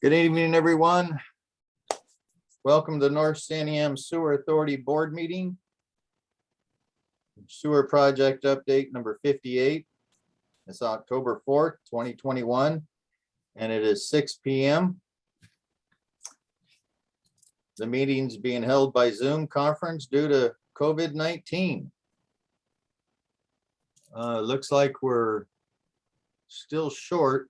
Good evening, everyone. Welcome to North Santiam Sewer Authority Board Meeting. Sewer Project Update number 58. It's October 4th, 2021, and it is 6 p.m. The meeting's being held by Zoom conference due to COVID-19. Looks like we're still short.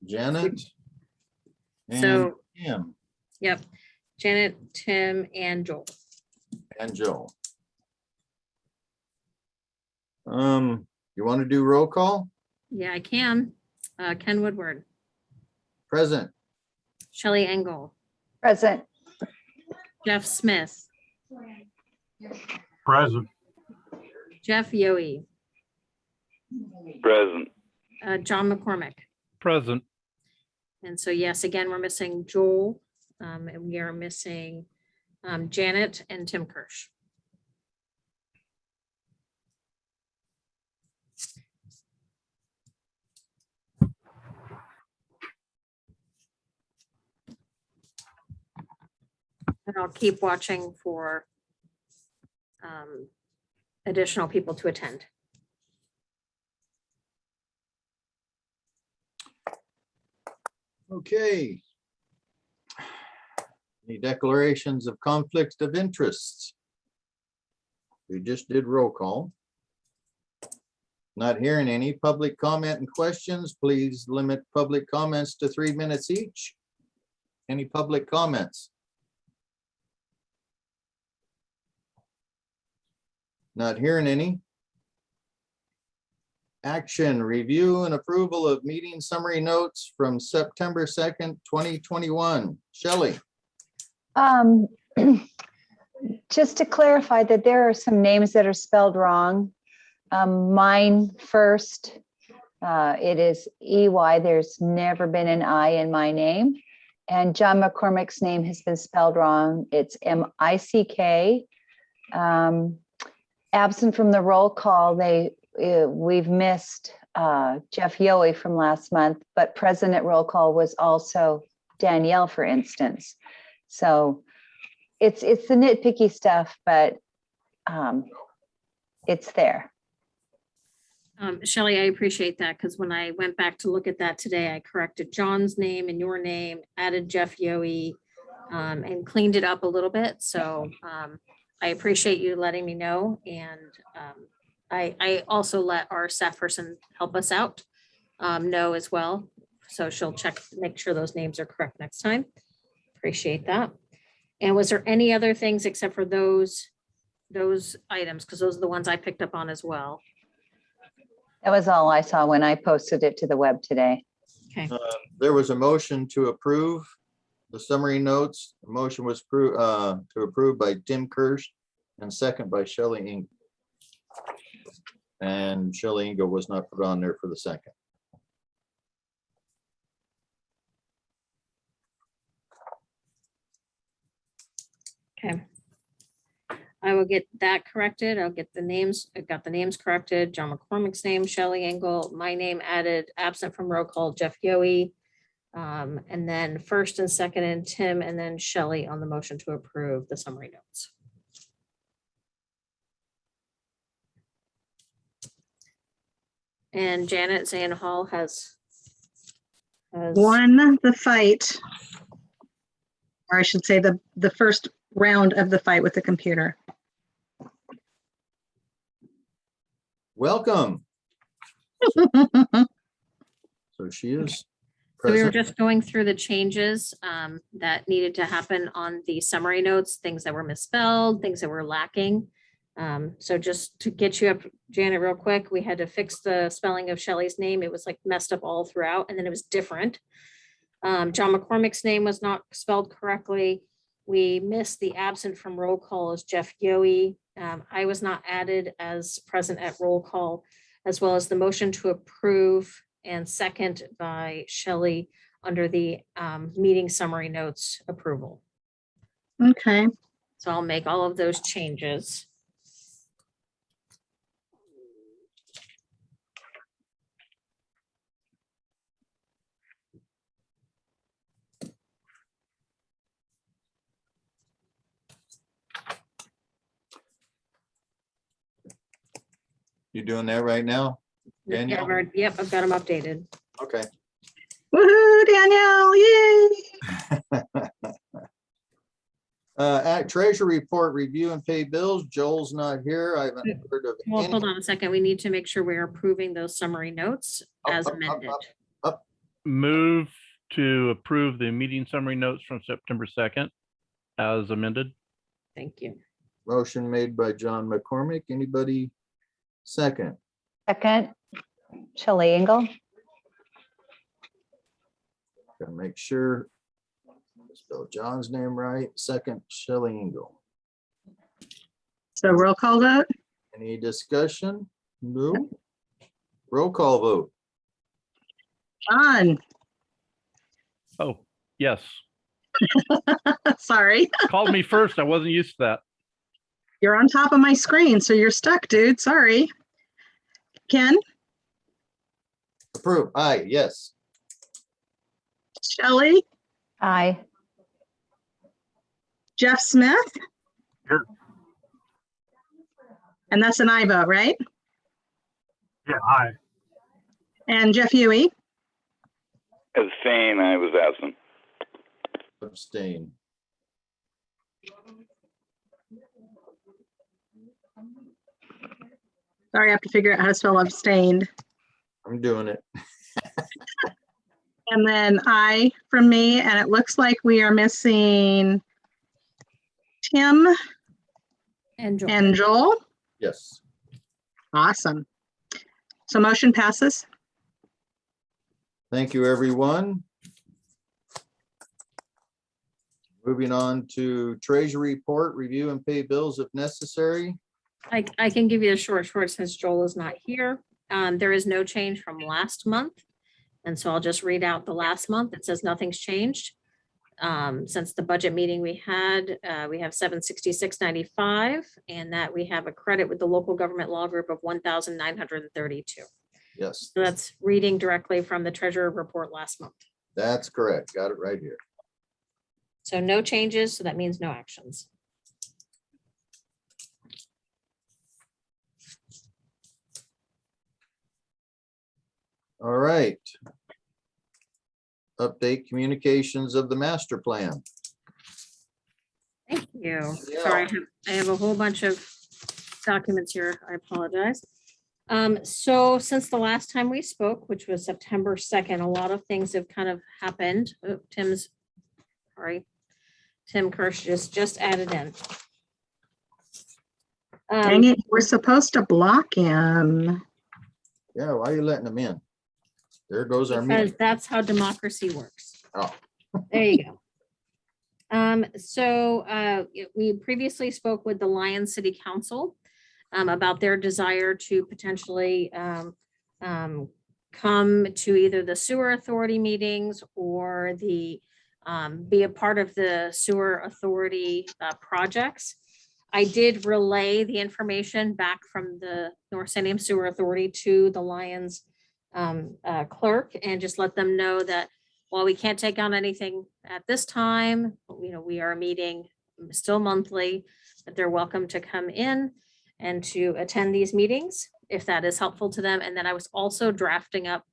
Janet and So, Tim yep, Janet, Tim, and Joel. and Joe. You want to do roll call? Yeah, I can. Ken Woodward, Present. Shelley Engel, Present. Jeff Smith, Present. Jeff Yohe, Present. John McCormick. Present. And so, yes, again, we're missing Joel, and we are missing Janet and Tim Kirsch. And I'll keep watching for additional people to attend. Okay. Any declarations of conflicts of interests? We just did roll call. Not hearing any public comment and questions. Please limit public comments to 3 minutes each. Any public comments? Not hearing any. Action, review and approval of meeting summary notes from September 2nd, 2021. Shelley. Just to clarify that there are some names that are spelled wrong. Mine first, it is EY. There's never been an I in my name. And John McCormick's name has been spelled wrong. It's M-I-C-K. Absent from the roll call, we've missed Jeff Yohe from last month, but present at roll call was also Danielle, for instance. So it's the nitpicky stuff, but it's there. Shelley, I appreciate that, because when I went back to look at that today, I corrected John's name and your name, added Jeff Yohe, and cleaned it up a little bit. So I appreciate you letting me know. And I also let our staff person help us out know as well. So she'll check, make sure those names are correct next time. Appreciate that. And was there any other things except for those items? Because those are the ones I picked up on as well. That was all I saw when I posted it to the web today. Okay. There was a motion to approve the summary notes. The motion was to approve by Tim Kirsch and second by Shelley Engel. And Shelley Engel was not put on there for the second. Okay. I will get that corrected. I'll get the names. I got the names corrected. John McCormick's name, Shelley Engel, my name added, absent from roll call, Jeff Yohe. And then first and second and Tim, and then Shelley on the motion to approve the summary notes. And Janet Zan Hall has won the fight, or I should say the first round of the fight with the computer. Welcome. So she is So we were present. just going through the changes that needed to happen on the summary notes, things that were misspelled, things that were lacking. So just to get you up, Janet, real quick, we had to fix the spelling of Shelley's name. It was like messed up all throughout, and then it was different. John McCormick's name was not spelled correctly. We missed the absent from roll call as Jeff Yohe. I was not added as present at roll call, as well as the motion to approve and second by Shelley under the meeting summary notes approval. Okay. So I'll make all of those changes. You doing that right now? Yeah, Danielle? Yep, I've got them updated. Okay. Woohoo, Danielle, yay! Treasury report, review and pay bills. Joel's not here. I haven't heard of Well, any. hold on a second. We need to make sure we're approving those summary notes as Up. amended. Move to approve the meeting summary notes from September 2nd as amended. Thank you. Motion made by John McCormick. Anybody second? Second, Shelley Engel. Gotta make sure. Spell John's name right. Second, Shelley Engel. So roll call vote. Any discussion? No. Roll call vote. John, Oh, yes. sorry, Called me first. I wasn't used to that. you're on top of my screen, so you're stuck, dude. Sorry. Ken, Approve. Aye, yes. Shelley, Aye. Jeff Smith. Here. And that's an I vote, right? Yeah, aye. And Jeff Huey. Abstain, I was absent. Abstain. Sorry, I have to figure out how to spell abstained. I'm doing it. And then I from me, and it looks like we are missing Tim And Joel. and Joel. Yes. Awesome. So motion passes. Thank you, everyone. Moving on to treasury report, review and pay bills if necessary. I can give you a short since Joel is not here. There is no change from last month. And so I'll just read out the last month. It says nothing's changed. Since the budget meeting we had, we have $766.95, and that we have a credit with the local government law group of $1,932. Yes, So that's reading directly from the treasurer report last month. that's correct. Got it right here. So no changes, so that means no actions. All right. Update communications of the master plan. Thank you. Yeah. Sorry, I have a whole bunch of documents here. I apologize. So since the last time we spoke, which was September 2nd, a lot of things have kind of happened. Oh, Tim Kirsch just added in. Dang it, we're supposed to block him. Yeah, why are you letting them in? There goes our Because meeting. that's how democracy works. Oh. There you go. We previously spoke with the Lyons City Council about their desire to potentially come to either the sewer authority meetings or the be a part of the sewer authority projects. I did relay the information back from the North Santiam Sewer Authority to the Lyons clerk and just let them know that while we can't take on anything at this time, we are meeting still monthly, that they're welcome to come in and to attend these meetings if that is helpful to them. And then I was also drafting up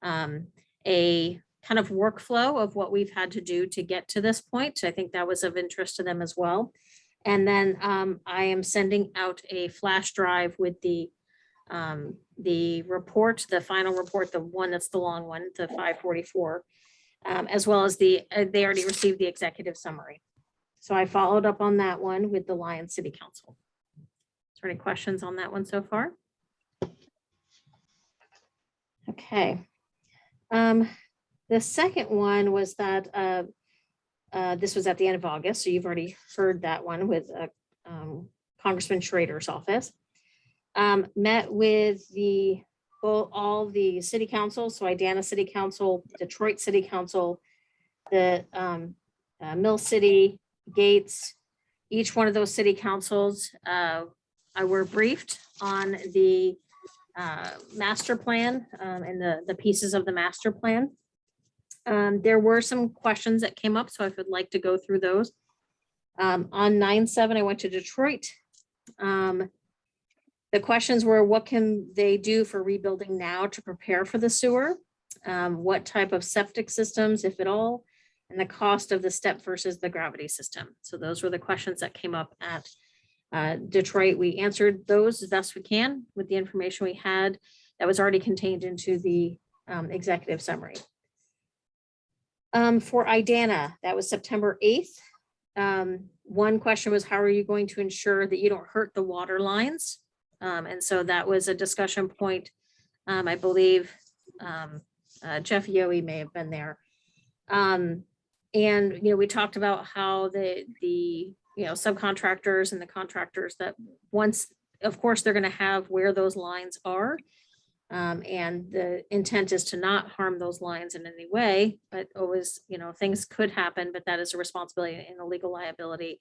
a kind of workflow of what we've had to do to get to this point. So I think that was of interest to them as well. And then I am sending out a flash drive with the report, the final report, the one that's the long one, the 544, as well as they already received the executive summary. So I followed up on that one with the Lyons City Council. Is there any questions on that one so far? Okay. The second one was that this was at the end of August, so you've already heard that one with Congressman Schrader's office. Met with all the city councils, so Idana City Council, Detroit City Council, the Mill City, Gates, each one of those city councils. I were briefed on the master plan and the pieces of the master plan. There were some questions that came up, so I would like to go through those. On 9/7, I went to Detroit. The questions were, what can they do for rebuilding now to prepare for the sewer? What type of septic systems, if at all, and the cost of the step versus the gravity system. So those were the questions that came up at Detroit. We answered those as best we can with the information we had that was already contained into the executive summary. For IDANA, that was September 8th. One question was, how are you going to ensure that you don't hurt the water lines? And so that was a discussion point. I believe Jeff Yohe may have been there. And, we talked about how the subcontractors and the contractors that once, of course, they're going to have where those lines are. And the intent is to not harm those lines in any way, but always, things could happen, but that is a responsibility and a legal liability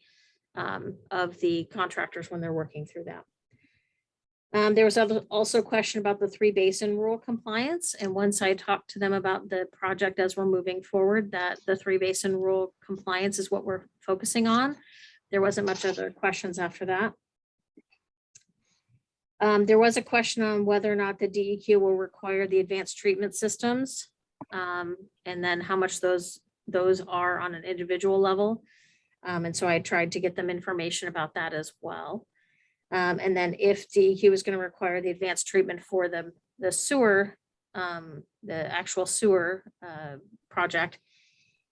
of the contractors when they're working through that. There was also a question about the 3 basin rule compliance. And once I talked to them about the project as we're moving forward, that the 3 basin rule compliance is what we're focusing on. There wasn't much other questions after that. There was a question on whether or not the DEQ will require the advanced treatment systems, and then how much those are on an individual level. And so I tried to get them information about that as well. And then if DEQ is going to require the advanced treatment for the sewer, the actual sewer project.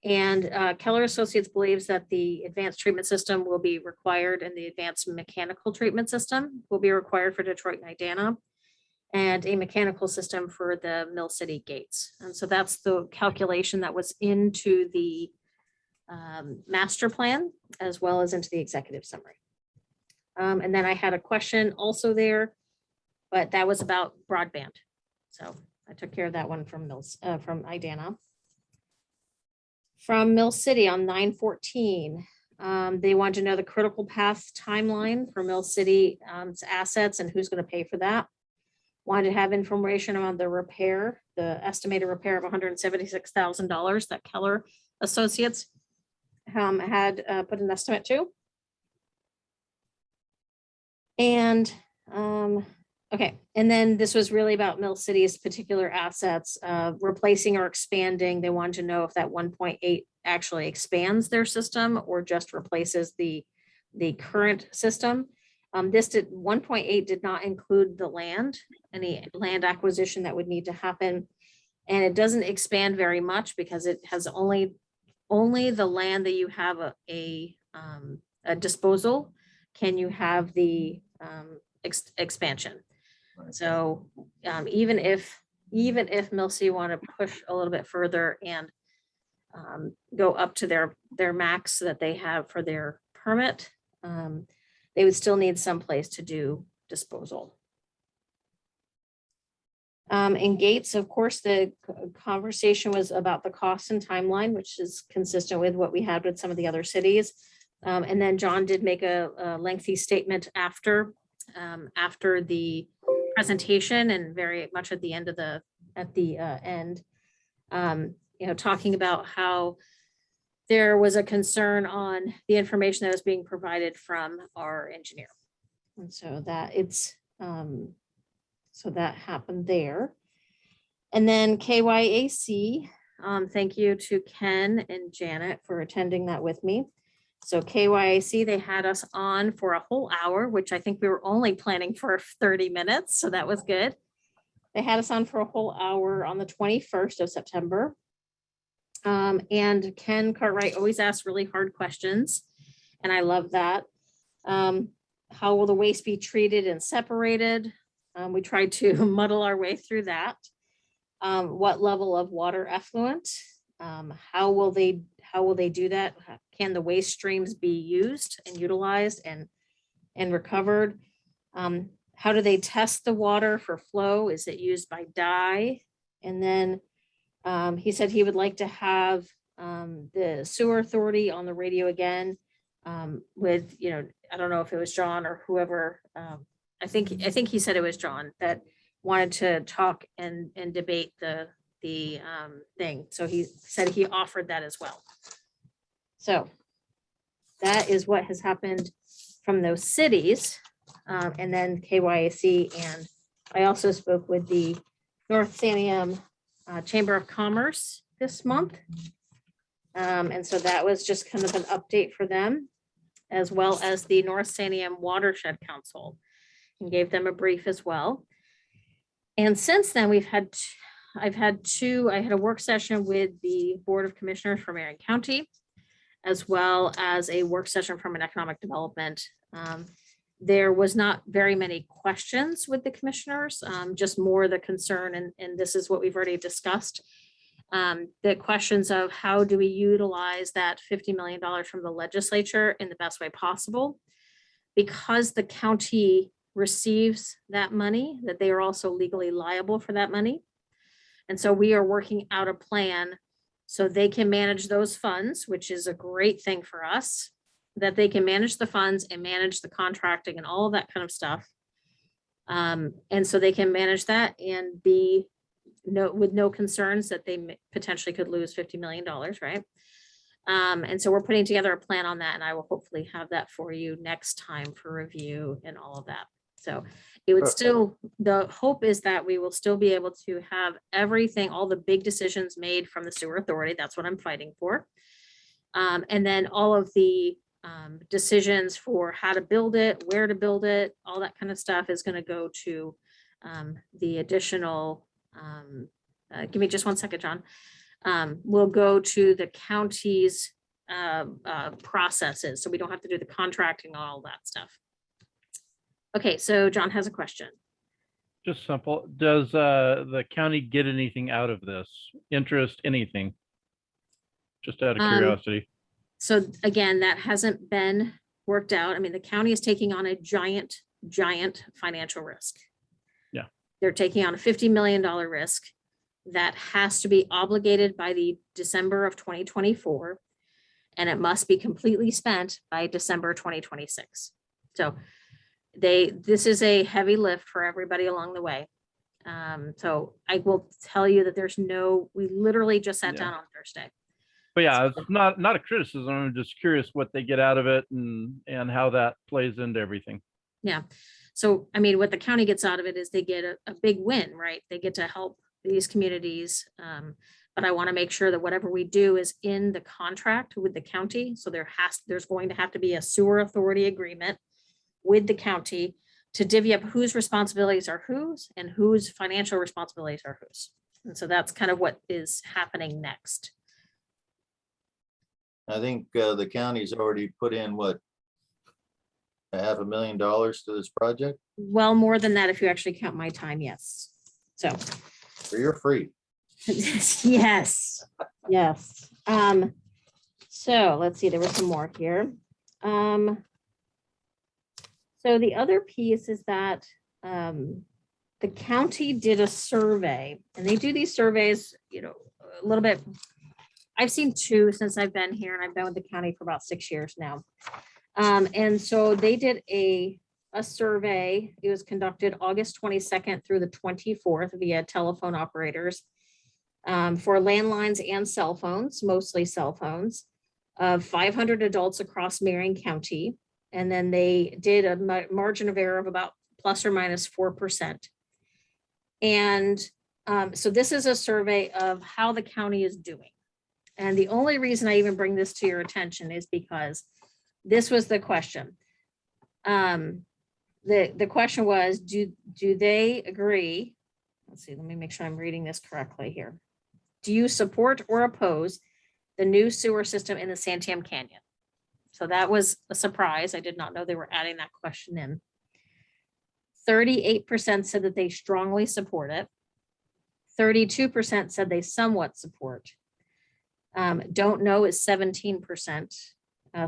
And Keller Associates believes that the advanced treatment system will be required and the advanced mechanical treatment system will be required for Detroit and IDANA, and a mechanical system for the Mill City gates. And so that's the calculation that was into the master plan as well as into the executive summary. And then I had a question also there, but that was about broadband. So I took care of that one from IDANA. From Mill City on 9/14, they wanted to know the critical path timeline for Mill City's assets and who's going to pay for that. Wanted to have information on the repair, the estimated repair of $176,000 that Keller Associates had put an estimate to. And okay, and then this was really about Mill City's particular assets, replacing or expanding. They wanted to know if that 1.8 actually expands their system or just replaces the current system. This 1.8 did not include the land, any land acquisition that would need to happen. And it doesn't expand very much because it has only the land that you have a disposal can you have the expansion. Right. So even if Mill City want to push a little bit further and go up to their max that they have for their permit, they would still need some place to do disposal. In Gates, of course, the conversation was about the cost and timeline, which is consistent with what we had with some of the other cities. And then John did make a lengthy statement after the presentation and very much at the end of end, talking about how there was a concern on the information that was being provided from our engineer. And so that so that happened there. And then KYAC, thank you to Ken and Janet for attending that with me. So KYAC, they had us on for a whole hour, which I think we were only planning for 30 minutes. So that was good. They had us on for a whole hour on the 21st of September. And Ken Cartwright always asks really hard questions. And I love that. How will the waste be treated and separated? We tried to muddle our way through that. What level of water effluent? How will they do that? Can the waste streams be used and utilized and recovered? How do they test the water for flow? Is it used by dye? And then he said he would like to have the sewer authority on the radio again with, I don't know if it was John or whoever. I think he said it was John that wanted to talk and debate the thing. So he said he offered that as well. So that is what has happened from those cities. and then KYAC. And I also spoke with the North Santiam Chamber of Commerce this month. And so that was just kind of an update for them, as well as the North Santiam Watershed Council, and gave them a brief as well. And since then, I had a work session with the Board of Commissioners from Marion County, as well as a work session from an economic development. There was not very many questions with the commissioners, just more the concern, and this is what we've already discussed. The questions of how do we utilize that $50 million from the legislature in the best way possible? Because the county receives that money, that they are also legally liable for that money. And so we are working out a plan so they can manage those funds, which is a great thing for us, that they can manage the funds and manage the contracting and all of that kind of stuff. And so they can manage that and be with no concerns that they potentially could lose $50 million, right? And so we're putting together a plan on that, and I will hopefully have that for you next time for review and all of that. So it would still, the hope is that we will still be able to have everything, all the big decisions made from the sewer authority. That's what I'm fighting for. And then all of the decisions for how to build it, where to build it, all that kind of stuff is going to go to the additional, give me just one second, John. Will go to the county's processes. So we don't have to do the contracting, all that stuff. Okay, so John has a question. Just simple. Does the county get anything out of this? Interest, anything? Just out of curiosity. So again, that hasn't been worked out. I mean, the county is taking on a giant financial risk. Yeah. They're taking on a $50 million risk that has to be obligated by the December of 2024. And it must be completely spent by December 2026. So this is a heavy lift for everybody along the way. So I will tell you that we literally just sat down on Thursday. But yeah, it's not a criticism. I'm just curious what they get out of it and how that plays into everything. Yeah. So, I mean, what the county gets out of it is they get a big win, right? They get to help these communities. But I want to make sure that whatever we do is in the contract with the county. So there's going to have to be a sewer authority agreement with the county to divvy up whose responsibilities are whose and whose financial responsibilities are whose. And so that's kind of what is happening next. I think the county's already put in what, $500,000 to this project? Well, more than that, if you actually count my time, yes. So. For your free. Yes, yes. So let's see, there was some more here. So the other piece is that the county did a survey, and they do these surveys, a little bit. I've seen two since I've been here, and I've been with the county for about 6 years now. And so they did a survey. It was conducted August 22nd through the 24th via telephone operators for landlines and cell phones, mostly cell phones, of 500 adults across Marion County. And then they did a margin of error of about plus or minus 4%. And so this is a survey of how the county is doing. And the only reason I even bring this to your attention is because this was the question. The question was, do they agree? Let's see, let me make sure I'm reading this correctly here. Do you support or oppose the new sewer system in the Santiam Canyon? So that was a surprise. I did not know they were adding that question in. 38% said that they strongly support it. 32% said they somewhat support. Don't know is 17%.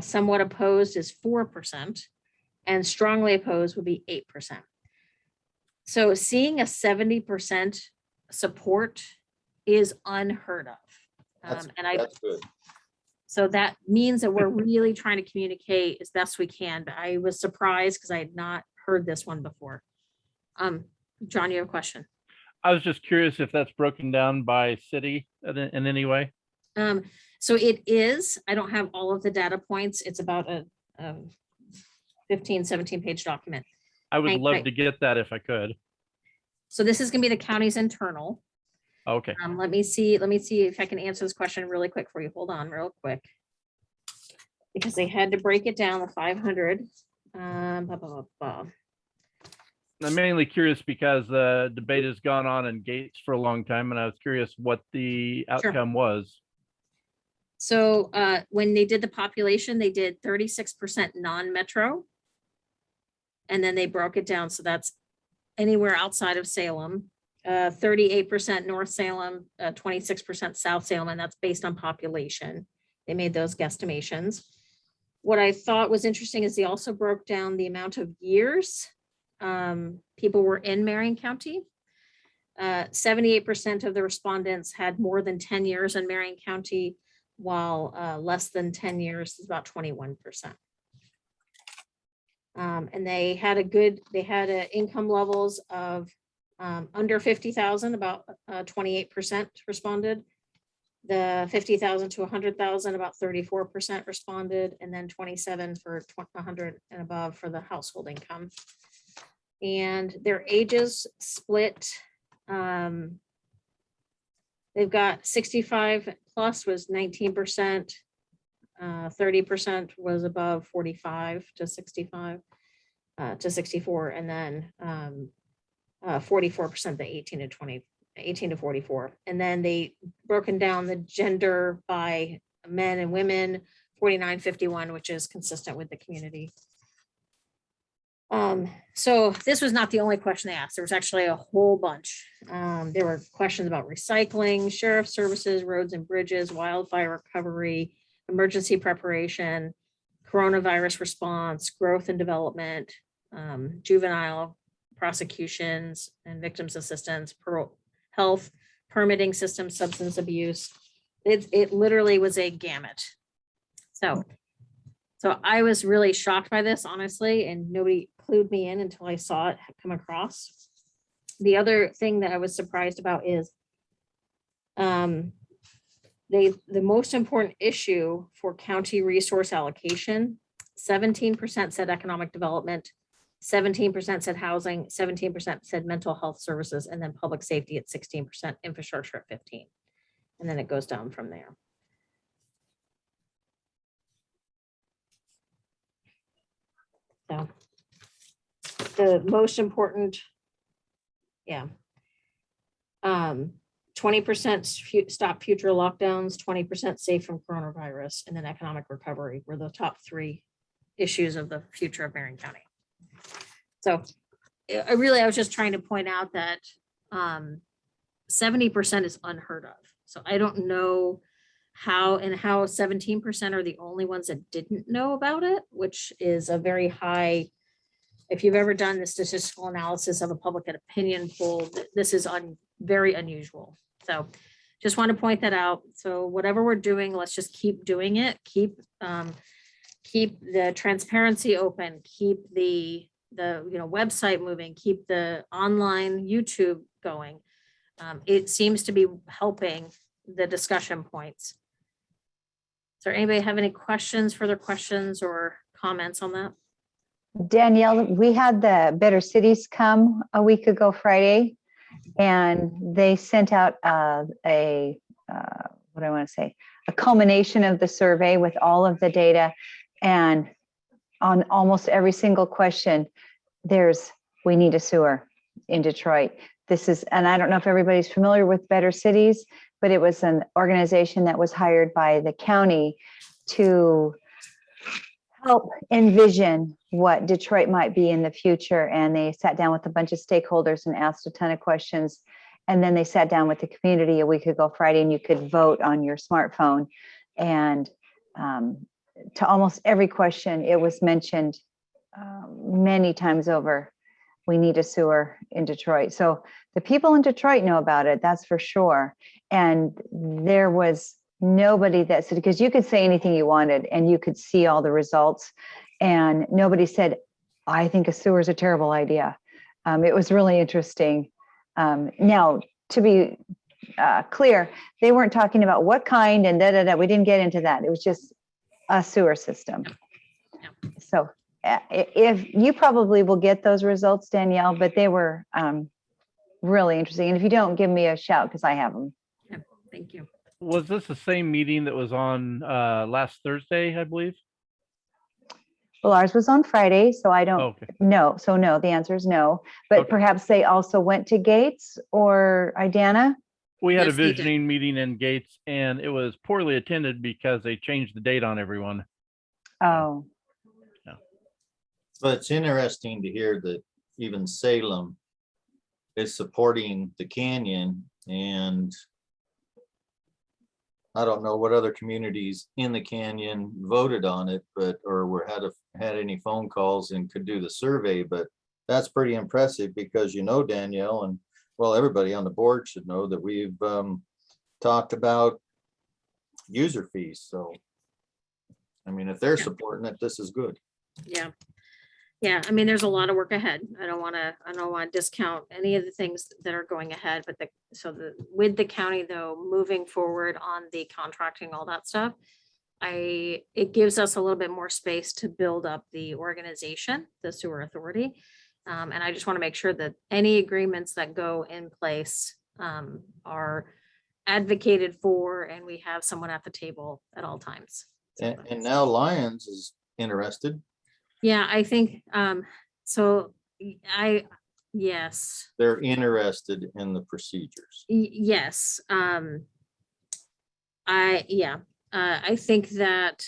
Somewhat opposed is 4%. And strongly opposed would be 8%. So seeing a 70% support is unheard of. That's good. So that means that we're really trying to communicate as best we can. But I was surprised because I had not heard this one before. John, you have a question? I was just curious if that's broken down by city in any way. So it is. I don't have all of the data points. It's about a 15, 17 page document. I would Thank love you. to get that if I could. So this is gonna be the county's internal. Okay. Let me see if I can answer this question really quick for you. Hold on real quick. Because they had to break it down to 500. Blah, blah, blah, blah. I'm mainly curious because the debate has gone on in Gates for a long time, and I was curious what the outcome was. So when they did the population, they did 36% non-metro. And then they broke it down. So that's anywhere outside of Salem, 38% North Salem, 26% South Salem, and that's based on population. They made those guesstimations. What I thought was interesting is they also broke down the amount of years people were in Marion County. 78% of the respondents had more than 10 years in Marion County, while less than 10 years is about 21%. And they had income levels of under 50,000, about 28% responded. The 50,000 to 100,000, about 34% responded, and then 27 for 100 and above for the household income. And their ages split. They've got 65 plus was 19%, 30% was above 45 to 65 to 64, and then 44% the 18 to 44. And then they broken down the gender by men and women, 49-51, which is consistent with the community. So this was not the only question they asked. There was actually a whole bunch. There were questions about recycling, sheriff services, roads and bridges, wildfire recovery, emergency preparation, coronavirus response, growth and development, juvenile prosecutions and victims assistance, health, permitting system, substance abuse. It literally was a gamut. So I was really shocked by this, honestly, and nobody clued me in until I saw it come across. The other thing that I was surprised about is the most important issue for county resource allocation, 17% said economic development, 17% said housing, 17% said mental health services, and then public safety at 16%, infrastructure at 15%. And then it goes down from there. So the most important, 20% stop future lockdowns, 20% safe from coronavirus, and then economic recovery were the top three issues of the future of Marion County. So I was just trying to point out that 70% is unheard of. So I don't know how 17% are the only ones that didn't know about it, which is a very high. If you've ever done the statistical analysis of a public opinion poll, this is very unusual. So just want to point that out. So whatever we're doing, let's just keep doing it. Keep the transparency open, keep the website moving, keep the online YouTube going. It seems to be helping the discussion points. Does anybody have any further questions or comments on that? Danielle, we had the Better Cities come a week ago Friday, and they sent out a culmination of the survey with all of the data. And on almost every single question, we need a sewer in Detroit. And I don't know if everybody's familiar with Better Cities, but it was an organization that was hired by the county to help envision what Detroit might be in the future. And they sat down with a bunch of stakeholders and asked a ton of questions. And then they sat down with the community a week ago Friday, and you could vote on your smartphone. And to almost every question, it was mentioned many times over, we need a sewer in Detroit. So the people in Detroit know about it, that's for sure. And there was nobody that said, because you could say anything you wanted and you could see all the results, and nobody said, I think a sewer is a terrible idea. It was really interesting. Now, to be clear, they weren't talking about what kind and we didn't get into that. It was just a sewer system. Yeah. So if you probably will get those results, Danielle, but they were really interesting. And if you don't, give me a shout because I have them. Thank you. Was this the same meeting that was on last Thursday, I believe? Well, ours was on Friday, so I don't Okay. know. So no, the answer is no. But Okay. perhaps they also went to Gates or Idana. We had a Yes, they did. visioning meeting in Gates, and it was poorly attended because they changed the date on everyone. Oh, But it's interesting to hear that even Salem is supporting the canyon, and I don't know what other communities in the canyon voted on it, but, or had any phone calls and could do the survey, but that's pretty impressive because, Danielle, and well, everybody on the board should know that we've talked about user fees. So, I mean, if they're Yeah. supporting it, this is good. Yeah. Yeah, I mean, there's a lot of work ahead. I don't want to discount any of the things that are going ahead, but with the county though, moving forward on the contracting, all that stuff, it gives us a little bit more space to build up the organization, the sewer authority. And I just want to make sure that any agreements that go in place are advocated for, and we have someone at the table at all times. So And now Lions is interested. yeah, I think, so yes, They're interested in the procedures. yes. I think that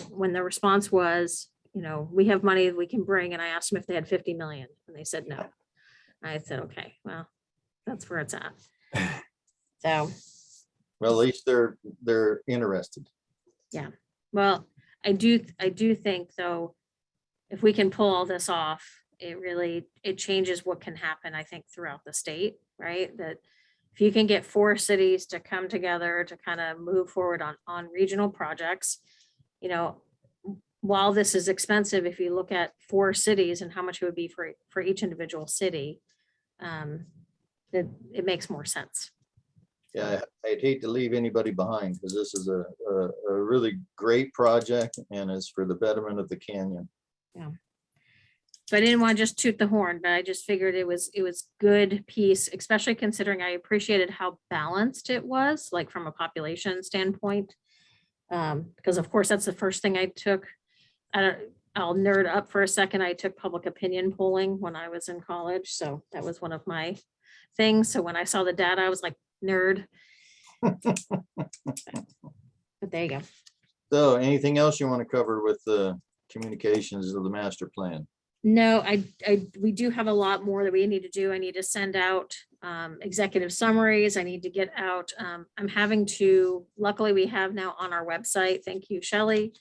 when the response was, we have money that we can bring, and I asked them if they had 50 million, and they said no. I said, okay, well, that's where it's at. So, Well, at least they're interested. well, I do think though, if we can pull all this off, it changes what can happen, I think, throughout the state, right? That if you can get 4 cities to come together to kind of move forward on regional projects, while this is expensive, if you look at 4 cities and how much it would be for each individual city, that it makes more sense. Yeah, I'd hate to leave anybody behind because this is a really great project and is for the betterment of the canyon. So I didn't want to just toot the horn, but I just figured it was good piece, especially considering I appreciated how balanced it was, like from a population standpoint. Because of course, that's the first thing I took. I'll nerd up for a second. I took public opinion polling when I was in college. So that was one of my things. So when I saw the data, I was like, nerd. But there you go. So anything else you want to cover with the communications of the master plan? No, we do have a lot more that we need to do. I need to send out executive summaries. I need to get out. I'm having to, luckily we have now on our website, thank you, Shelley,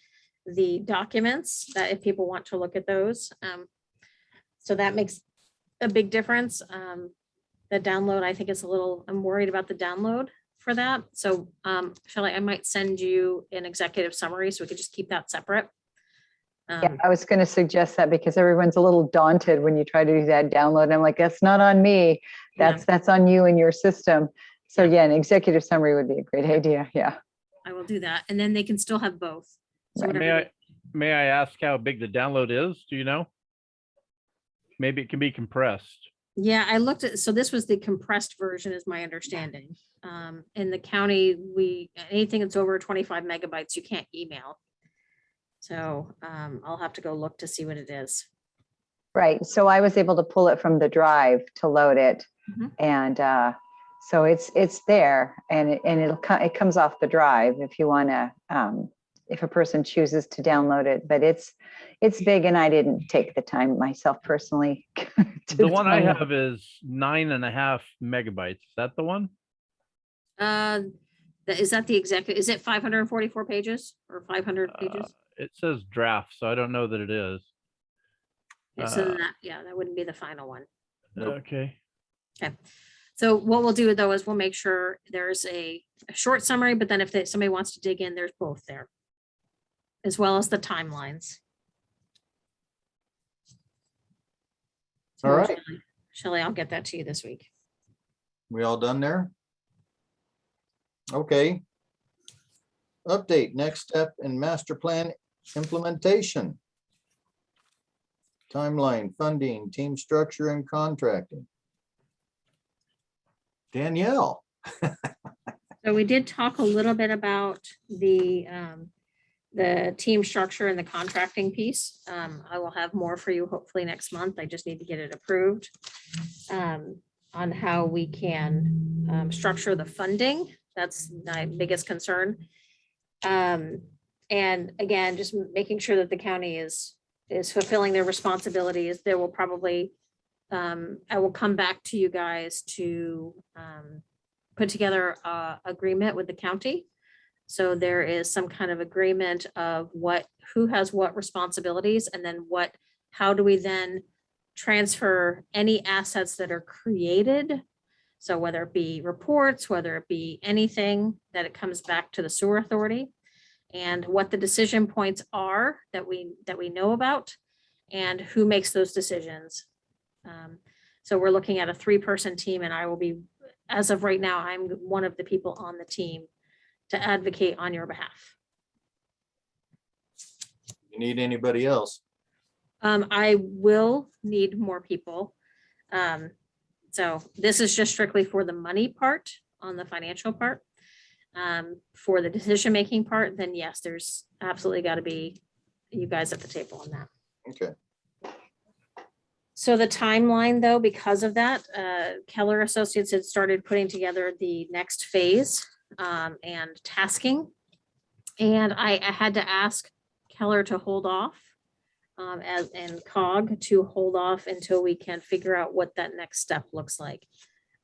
the documents that if people want to look at those. So that makes a big difference. The download, I think is I'm worried about the download for that. So Shelley, I might send you an executive summary so we could just keep that separate. yeah, I was going to suggest that because everyone's a little daunted when you try to do that download. And I'm like, that's not on me. That's on you and your system. So yeah, an executive summary would be a great idea. Yeah. I will do that. And then they can still have both. So Right. whatever May I ask how big the download is? Do you know? Maybe it can be compressed. Yeah, I looked at, so this was the compressed version is my understanding. In the county, anything that's over 25 megabytes, you can't email. So I'll have to go look to see what it is. Right. So I was able to pull it from the drive to load it. Mhm. And so it's there and it comes off the drive if you want to, if a person chooses to download it, but it's big and I didn't take the time myself personally. The one I have is 9.5 megabytes. Is that the one? Is that the executive? Is it 544 pages or 500 pages? It says draft, so I don't know that it is. Yeah, so that wouldn't be the final one. Nope. Okay. Okay. So what we'll do though is we'll make sure there's a short summary, but then if somebody wants to dig in, there's both there, as well as the timelines. All right. Shelley, I'll get that to you this week. We all done there? Okay. Update, next step in master plan implementation. Timeline, funding, team structure and contracting. Danielle, So we did talk a little bit about the team structure and the contracting piece. I will have more for you hopefully next month. I just need to get it approved on how we can structure the funding. That's my biggest concern. And again, just making sure that the county is fulfilling their responsibilities. There will probably, I will come back to you guys to put together a agreement with the county. So there is some kind of agreement of who has what responsibilities, and then how do we then transfer any assets that are created? So whether it be reports, whether it be anything, that it comes back to the sewer authority, and what the decision points are that we know about, and who makes those decisions. So we're looking at a 3-person team, and I will be, as of right now, I'm one of the people on the team to advocate on your behalf. you need anybody else? I will need more people. So this is just strictly for the money part, on the financial part. For the decision-making part, then yes, there's absolutely got to be you guys at the table on that. Okay, So the timeline, though, because of that, Keller Associates had started putting together the next phase and tasking. And I had to ask Keller to hold off and COG to hold off until we can figure out what that next step looks like.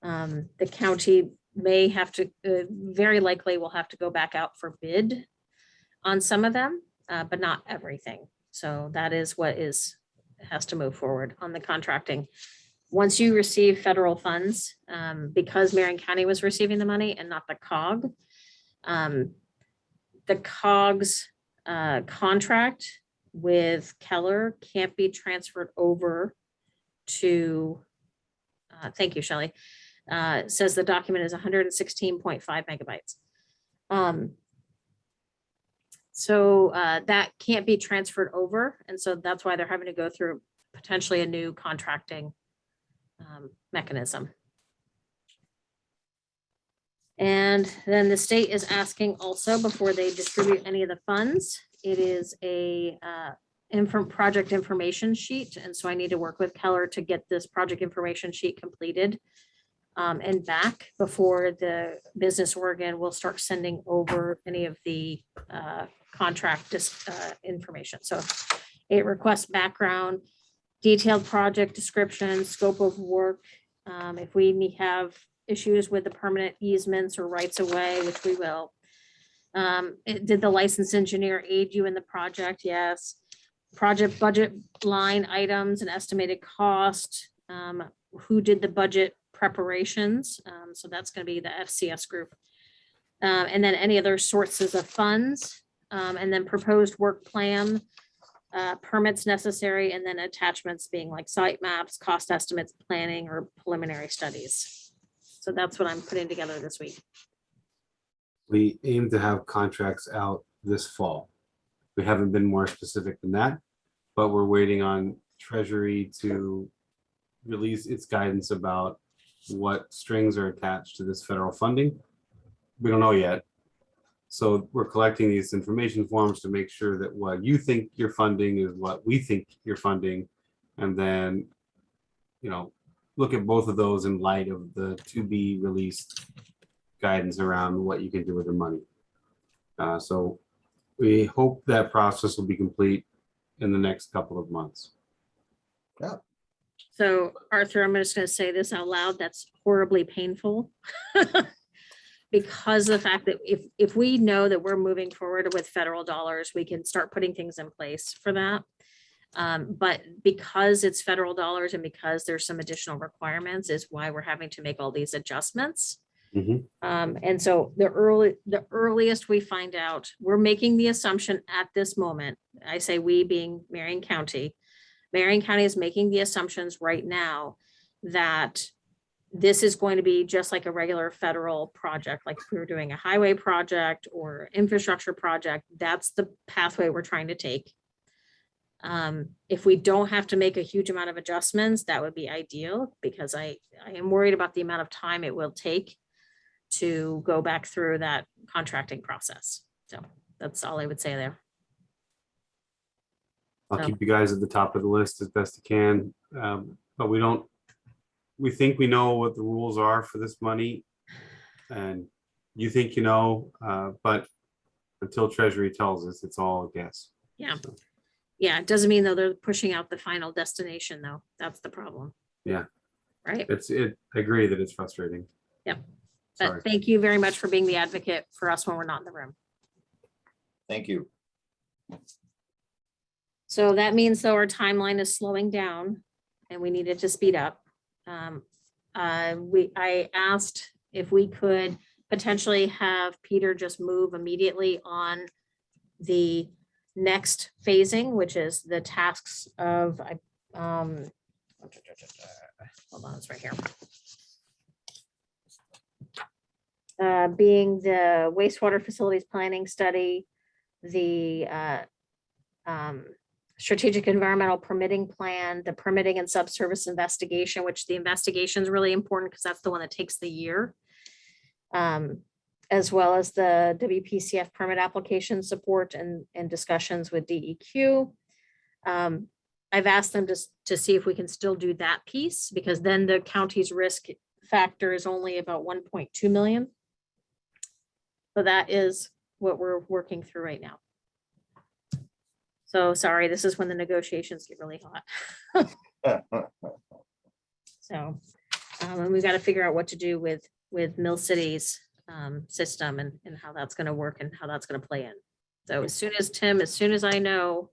The county may have to, very likely will have to go back out for bid on some of them, but not everything. So that is what has to move forward on the contracting. Once you receive federal funds, because Marion County was receiving the money and not the COG, the COG's contract with Keller can't be transferred over to, thank you, Shelley. It says the document is 116.5 megabytes. So that can't be transferred over. And so that's why they're having to go through potentially a new contracting mechanism. And then the state is asking also, before they distribute any of the funds, it is a project information sheet. And so I need to work with Keller to get this project information sheet completed and back before the Business Oregon will start sending over any of the contract information. So it requests background, detailed project description, scope of work. If we have issues with the permanent easements or rights of way, which we will. Did the licensed engineer aid you in the project? Yes. Project budget line items and estimated cost. Who did the budget preparations? So that's going to be the FCS group. And then any other sources of funds, and then proposed work plan, permits necessary, and then attachments being like site maps, cost estimates, planning, or preliminary studies. So that's what I'm putting together this week. We aim to have contracts out this fall. We haven't been more specific than that, but we're waiting on Treasury to release its guidance about what strings are attached to this federal funding. We don't know yet. So we're collecting these information forms to make sure that what you think you're funding is what we think you're funding. And then, look at both of those in light of the to be released guidance around what you can do with the money. So we hope that process will be complete in the next couple of months. So Arthur, I'm just going to say this out loud. That's horribly painful. Because of the fact that if we know that we're moving forward with federal dollars, we can start putting things in place for that. But because it's federal dollars and because there's some additional requirements is why we're having to make all these adjustments. And so the earliest we find out, we're making the assumption at this moment, I say we being Marion County is making the assumptions right now that this is going to be just like a regular federal project, like if we were doing a highway project or infrastructure project. That's the pathway we're trying to take. If we don't have to make a huge amount of adjustments, that would be ideal, because I am worried about the amount of time it will take to go back through that contracting process. So that's all I would say there. I'll So- keep you guys at the top of the list as best I can. But we think we know what the rules are for this money. And you think you know, but until Treasury tells us, it's all a guess. Yeah. Yeah, it doesn't mean though they're pushing out the final destination though. That's the problem. Yeah. Right. I agree that it's frustrating. Yep. Sorry. But thank you very much for being the advocate for us when we're not in the room. Thank you. So that means though our timeline is slowing down and we needed to speed up. I asked if we could potentially have Peter just move immediately on the next phasing, which is the tasks of, hold on, it's right here. Being the wastewater facilities planning study, the strategic environmental permitting plan, the permitting and subsurface investigation, which the investigation is really important because that's the one that takes the year. As well as the WPCF permit application support and discussions with DEQ. I've asked them to see if we can still do that piece, because then the county's risk factor is only about 1.2 million. So that is what we're working through right now. So sorry, this is when the negotiations get really hot. So, and we've got to figure out what to do with Mill City's system and how that's going to work and how that's going to play in. So as soon as I know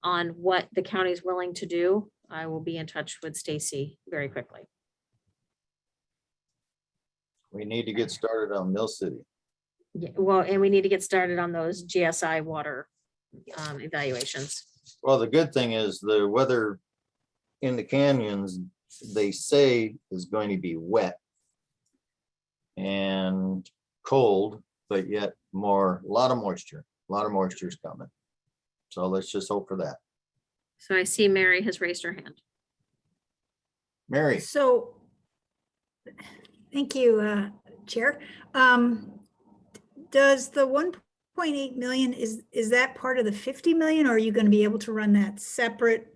on what the county's willing to do, I will be in touch with Stacy very quickly. We need to get started on Mill City. Yeah, well, and we need to get started on those GSI water evaluations. Well, the good thing is the weather in the canyons, they say is going to be wet and cold, but yet a lot of moisture is coming. So let's just hope for that. So I see Mary has raised her hand. Mary, So, thank you, Chair. Does the 1.8 million, is that part of the 50 million, or are you going to be able to run that separate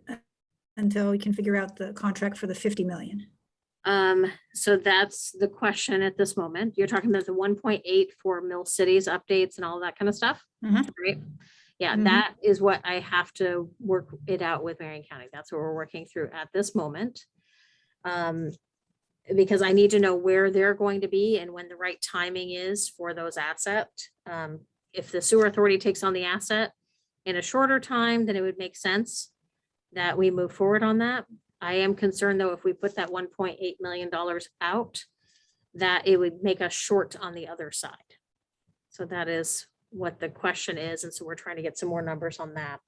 until we can figure out the contract for the 50 million? So that's the question at this moment. You're talking about the 1.8 for Mill Cities updates and all that kind of stuff, Mhm. right? Yeah, Mhm. that is what I have to work it out with Marion County. That's what we're working through at this moment. Because I need to know where they're going to be and when the right timing is for those assets. If the sewer authority takes on the asset in a shorter time, then it would make sense that we move forward on that. I am concerned though, if we put that $1.8 million out, that it would make us short on the other side. So that is what the question is. And so we're trying to get some more numbers on that.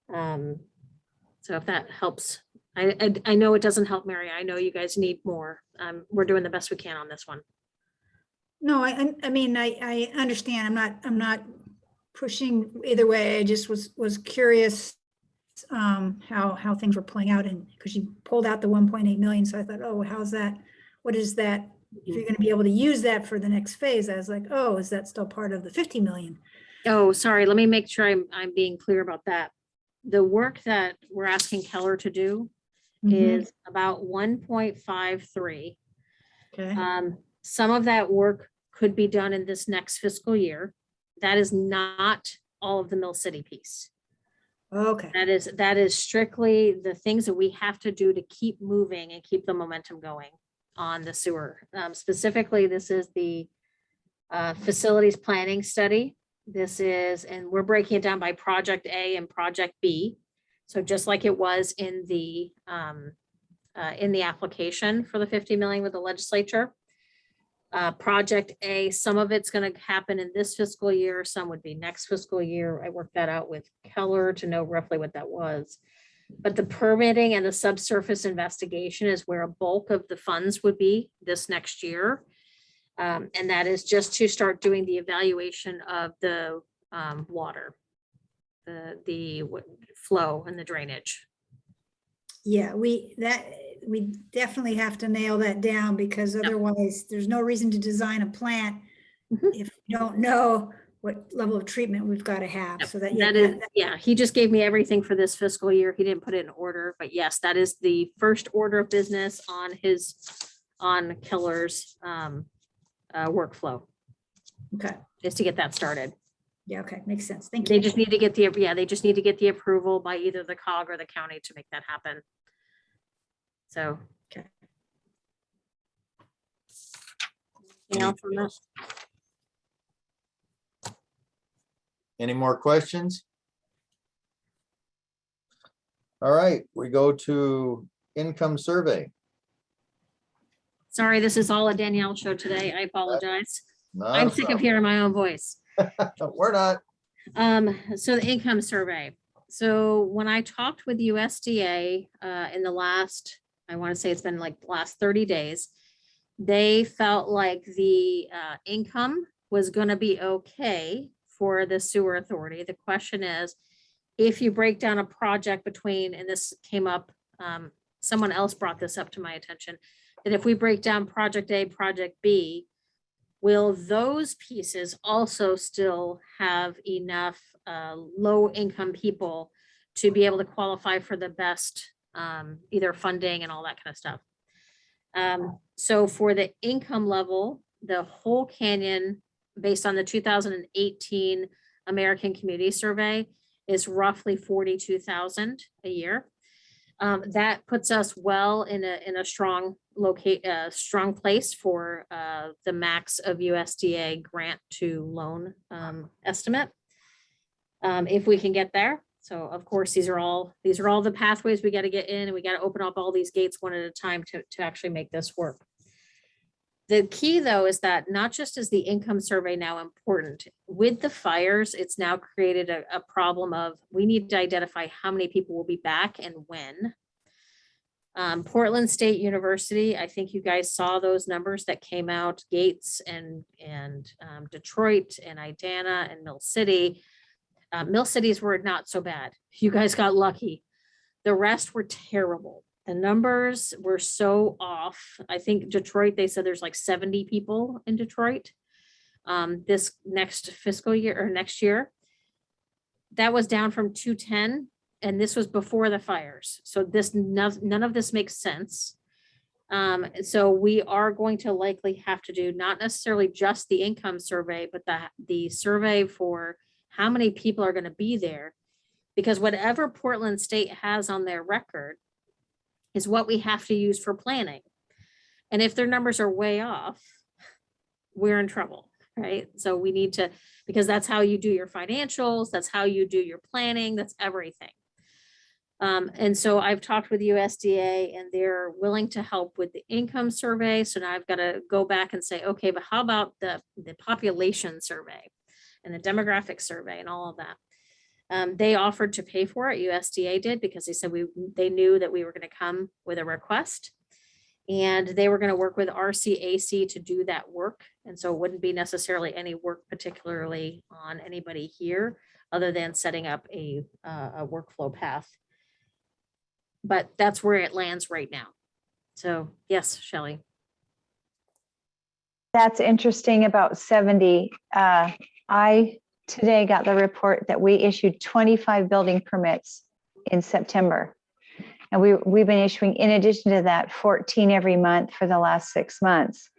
So if that helps, I know it doesn't help, Mary. I know you guys need more. We're doing the best we can on this one. No, I mean, I understand. I'm not pushing either way. I just was curious how things were playing out, and because you pulled out the 1.8 million, so I thought, oh, how's that? What is that? If you're going to be able to use that for the next phase, I was like, oh, is that still part of the 50 million? Oh, sorry. Let me make sure I'm being clear about that. The work that we're asking Keller to do is about 1.53. Okay. Some of that work could be done in this next fiscal year. That is not all of the Mill City piece. Okay. That is strictly the things that we have to do to keep moving and keep the momentum going on the sewer. Specifically, this is the facilities planning study. This is, and we're breaking it down by project A and project B. So just like it was in the application for the 50 million with the legislature. Project A, some of it's going to happen in this fiscal year, some would be next fiscal year. I worked that out with Keller to know roughly what that was. But the permitting and the subsurface investigation is where a bulk of the funds would be this next year. And that is just to start doing the evaluation of the water. flow and the drainage. Yeah, we definitely have to nail that down because otherwise there's no reason to design a plant Mhm. if you don't know what level of treatment we've got to have. Yep, So that, that is, yeah, he just gave me everything for this fiscal year. He didn't put it in order, but yes, that is the first order of business on Keller's workflow, okay. is to get that started. Yeah, okay, makes sense. Thank They you. just need to get they just need to get the approval by either the COG or the county to make that happen. So. Okay. Anything else on that? Any more questions? All right, we go to income survey. Sorry, this is all a Danielle show today. I apologize. Not I'm a sick of problem. hearing my own voice. We're not. So the income survey. So when I talked with USDA in the last, I want to say it's been like the last 30 days, they felt like the income was going to be okay for the sewer authority. The question is, if you break down a project between, and this came up, someone else brought this up to my attention, that if we break down project A, project B, will those pieces also still have enough low income people to be able to qualify for the best either funding and all that kind of stuff? So for the income level, the whole canyon, based on the 2018 American Community Survey, is roughly 42,000 a year. That puts us well in a strong strong place for the max of USDA grant to loan estimate. If we can get there. So of course, these are all the pathways we got to get in, and we got to open up all these gates one at a time to actually make this work. The key though is that not just is the income survey now important, with the fires, it's now created a problem of we need to identify how many people will be back and when. Portland State University, I think you guys saw those numbers that came out, Gates and Detroit and Idana and Mill City. Mill Cities were not so bad. You guys got lucky. The rest were terrible. The numbers were so off. I think Detroit, they said there's like 70 people in Detroit this next fiscal year or next year. That was down from 210, and this was before the fires. So none of this makes sense. So we are going to likely have to do not necessarily just the income survey, but the survey for how many people are going to be there, because whatever Portland State has on their record is what we have to use for planning. And if their numbers are way off, we're in trouble, right? So we need to, because that's how you do your financials, that's how you do your planning, that's everything. And so I've talked with USDA and they're willing to help with the income survey. So now I've got to go back and say, okay, but how about the population survey and the demographic survey and all of that? They offered to pay for it, USDA did, because they said they knew that we were going to come with a request, and they were going to work with RCAC to do that work. And so it wouldn't be necessarily any work particularly on anybody here other than setting up a workflow path. But that's where it lands right now. So yes, Shelley. That's interesting about 70. I today got the report that we issued 25 building permits in September. And we've been issuing, in addition to that, 14 every month for the last 6 months.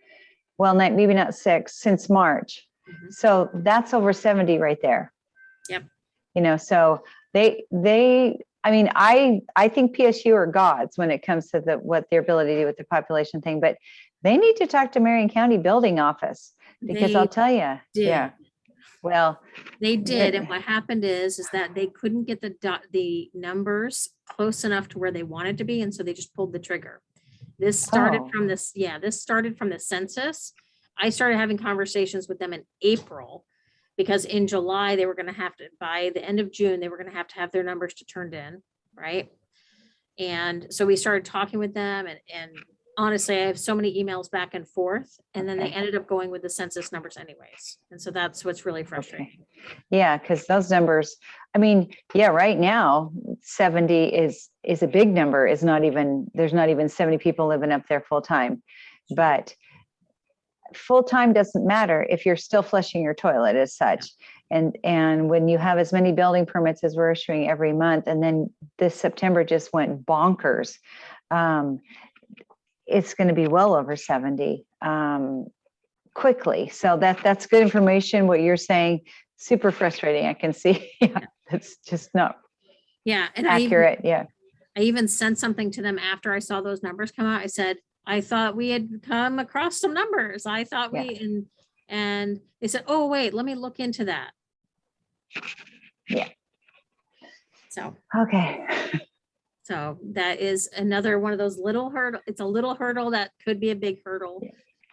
Well, maybe not 6, since March. Mhm. So that's over 70 right there. Yep. You know, so I mean, I think PSU are gods when it comes to what their ability to do with the population thing, but they need to talk to Marion County Building Office, because I'll tell you, yeah. Well, They did, and what happened is that they couldn't get the numbers close enough to where they wanted to be, and so they just pulled the trigger. This started from this, this started from the census. I started having conversations with them in April, because in July, they were gonna have to, by the end of June, they were gonna have their numbers to turned in, right? And so we started talking with them, and honestly, I have so many emails back and forth, and then they ended up going with the census numbers anyways. And so that's what's really frustrating. yeah, because those numbers, I mean, yeah, right now, 70 is a big number. It's not even, there's not even 70 people living up there full time. But full time doesn't matter if you're still flushing your toilet as such. And when you have as many building permits as we're issuing every month, and then this September just went bonkers, it's going to be well over 70 quickly. So that's good information. What you're saying, super frustrating. I can see. Yeah, that's just not Yeah. And accurate. Yeah. I even sent something to them after I saw those numbers come out. I said, I thought we had come across some numbers. I thought and they said, oh, wait, let me look into that. Yeah. So, Okay. so that is another one of those little hurdle. It's a little hurdle that could be a big hurdle. Yeah.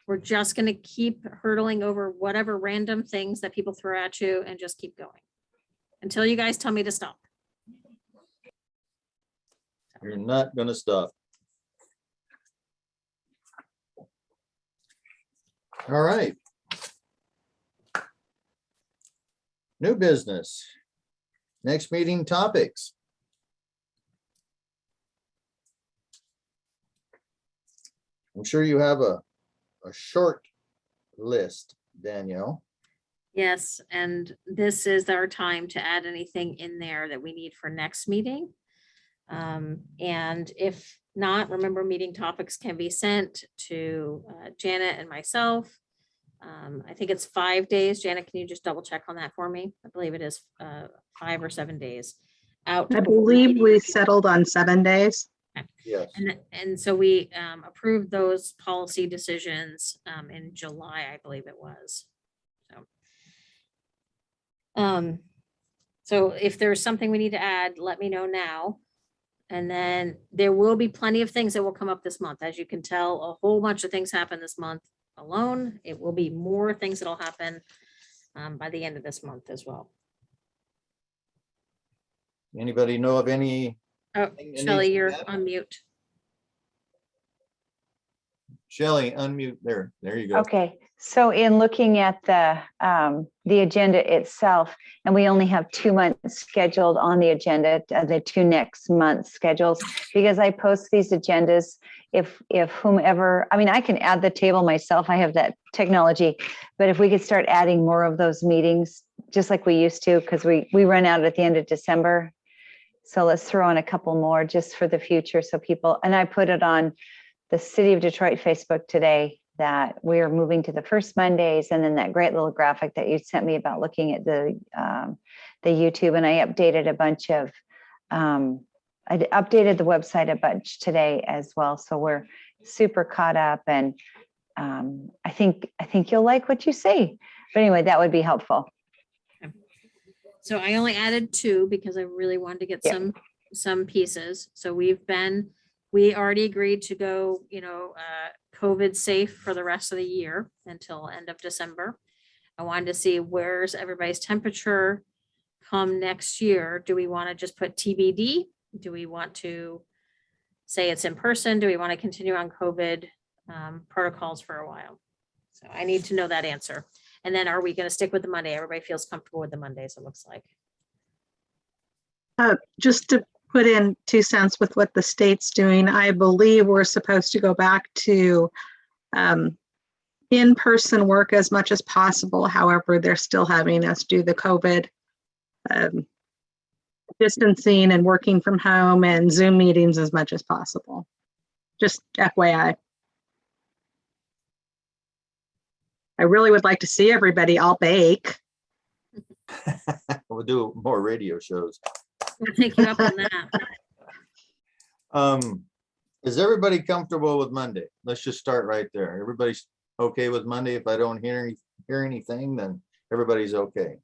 We're just going to keep hurdling over whatever random things that people throw at you and just keep going until you guys tell me to stop. You're not gonna stop. All right. New business. Next meeting topics. I'm sure you have a short list, Danielle. Yes, and this is our time to add anything in there that we need for next meeting. And if not, remember, meeting topics can be sent to Janet and myself. I think it's 5 days. Janet, can you just double check on that for me? I believe it is 5 or 7 days out. I believe we settled on 7 days. Yes. And so we approved those policy decisions in July, I believe it was. So if there's something we need to add, let me know now. And then there will be plenty of things that will come up this month. As you can tell, a whole bunch of things happen this month alone. It will be more things that'll happen by the end of this month as well. Anybody know of any? Oh, Shelley, you're on mute. Shelley, unmute there. There you go. Okay. So in looking at the agenda itself, and we only have 2 months scheduled on the agenda, the 2 next months schedules, because I post these agendas, if whomever, I mean, I can add the table myself, I have that technology, but if we could start adding more of those meetings, just like we used to, because we run out at the end of December. So let's throw on a couple more just for the future. So people, and I put it on the City of Detroit Facebook today, that we're moving to the first Mondays, and then that great little graphic that you sent me about looking at the YouTube, and I updated a bunch of, I updated the website a bunch today as well. So we're super caught up, and I think you'll like what you see. But anyway, that would be helpful. So I only added 2 because I really wanted to get some pieces. So we already agreed to go, COVID safe for the rest of the year until end of December. I wanted to see where's everybody's temperature come next year. Do we want to just put TBD? Do we want to say it's in person? Do we want to continue on COVID protocols for a while? So I need to know that answer. And then are we going to stick with the Monday? Everybody feels comfortable with the Mondays, it looks like. Just to put in 2 cents with what the state's doing, I believe we're supposed to go back to in-person work as much as possible. However, they're still having us do the COVID distancing and working from home and Zoom meetings as much as possible. Just FYI. I really would like to see everybody. I'll bake. We'll do more radio shows. I'll take you up on that. Is everybody comfortable with Monday? Let's just start right there. Everybody's okay with Monday? If I don't hear anything, then everybody's okay.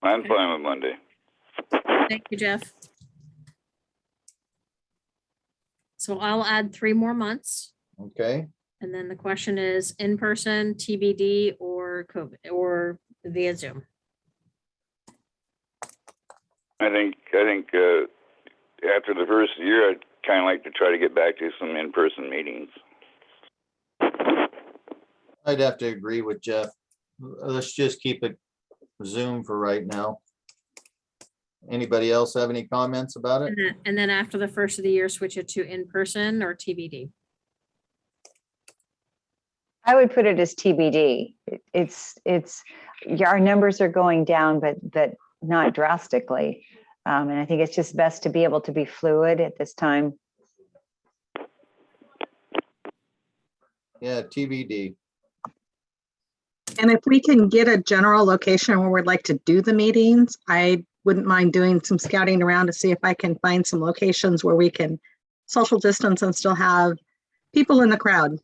I'm fine with Monday. Thank you, Jeff. So I'll add 3 more months. Okay, And then the question is in person, TBD, or COVID, or via Zoom. I think after the first year, I'd kind of like to try to get back to some in-person meetings. I'd have to agree with Jeff. Let's just keep it Zoom for right now. Anybody else have any comments about it? And then after the first of the year, switch it to in-person or TBD. I would put it as TBD. Our numbers are going down, but not drastically. And I think it's just best to be able to be fluid at this time. Yeah, TBD. And if we can get a general location where we'd like to do the meetings, I wouldn't mind doing some scouting around to see if I can find some locations where we can social distance and still have people in the crowd.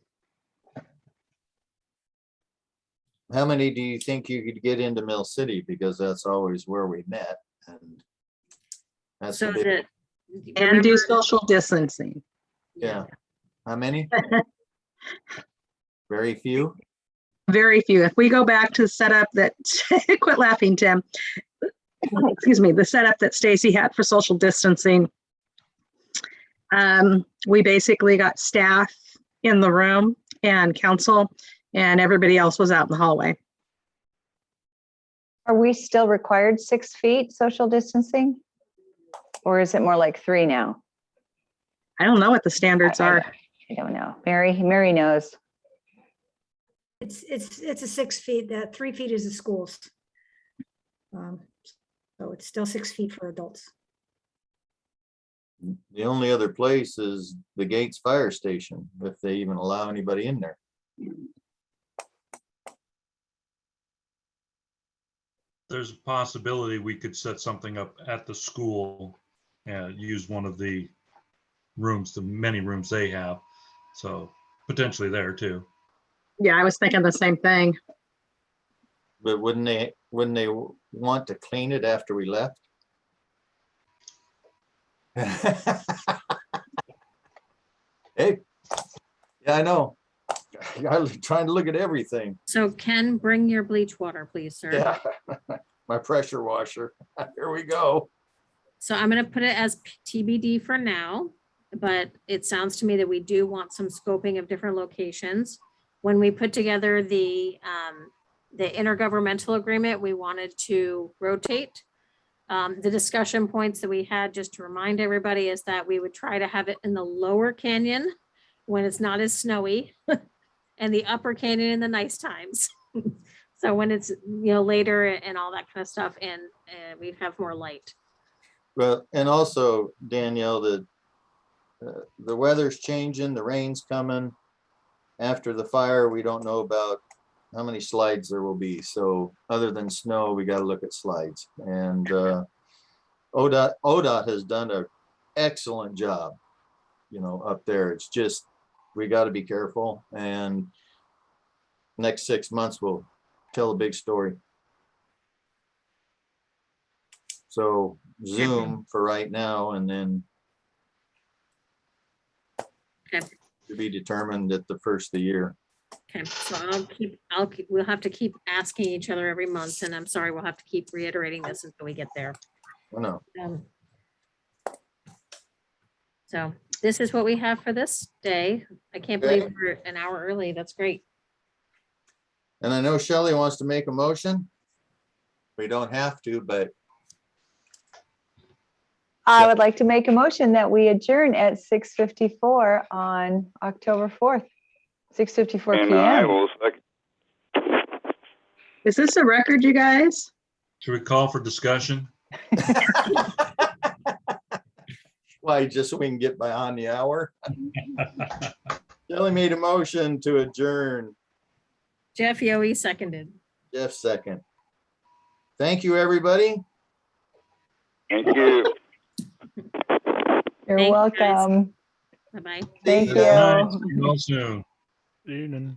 How many do you think you could get into Mill City? Because that's always where we met. And that's So the big, that. And do social distancing. yeah. How many? Very few. Very few. If we go back to the setup that, quit laughing, Tim. Excuse me, the setup that Stacy had for social distancing. We basically got staff in the room and council, and everybody else was out in the hallway. Are we still required 6 feet social distancing? Or is it more like 3 now? I don't know what the standards are. I don't know. Mary knows. It's a 6 feet, that 3 feet is the schools. So it's still 6 feet for adults. The only other place is the Gates Fire Station, if they even allow anybody in there. There's a possibility we could set something up at the school and use one of the rooms, the many rooms they have. So potentially there too. Yeah, I was thinking the same thing. But wouldn't they want to clean it after we left? Hey, yeah, I know. I'm trying to look at everything. So Ken, bring your bleach water, please, sir. Yeah, my pressure washer. Here we go. So I'm gonna put it as TBD for now, but it sounds to me that we do want some scoping of different locations. When we put together the intergovernmental agreement, we wanted to rotate. The discussion points that we had, just to remind everybody, is that we would try to have it in the lower canyon when it's not as snowy and the upper canyon in the nice times. So when it's, later and all that kind of stuff, and we'd have more light. Well, and also Danielle, the weather's changing, the rain's coming. After the fire, we don't know about how many slides there will be. So other than snow, we got to look at slides. And ODOT has done an excellent job, up there. It's just, we got to be careful. And next 6 months, we'll tell a big story. So Zoom for right now, and then Okay. to be determined at the first of the year. Okay, so we'll have to keep asking each other every month, and I'm sorry, we'll have to keep reiterating this until we get there. Oh, no. So this is what we have for this day. I can't believe we're an hour early. That's great. And I know Shelley wants to make a motion. We don't have to, but I would like to make a motion that we adjourn at 6:54 on October 4th, 6:54 And I PM. will second. Is this a record, you guys? Should we call for discussion? why, just so we can get by on the hour. Shelley made a motion to adjourn. Jeff Yohe seconded. Jeff second. Thank you, everybody. Thank you. You're Thank you, guys. welcome. Bye-bye. Thank you. you. All right, see you all soon. Evening.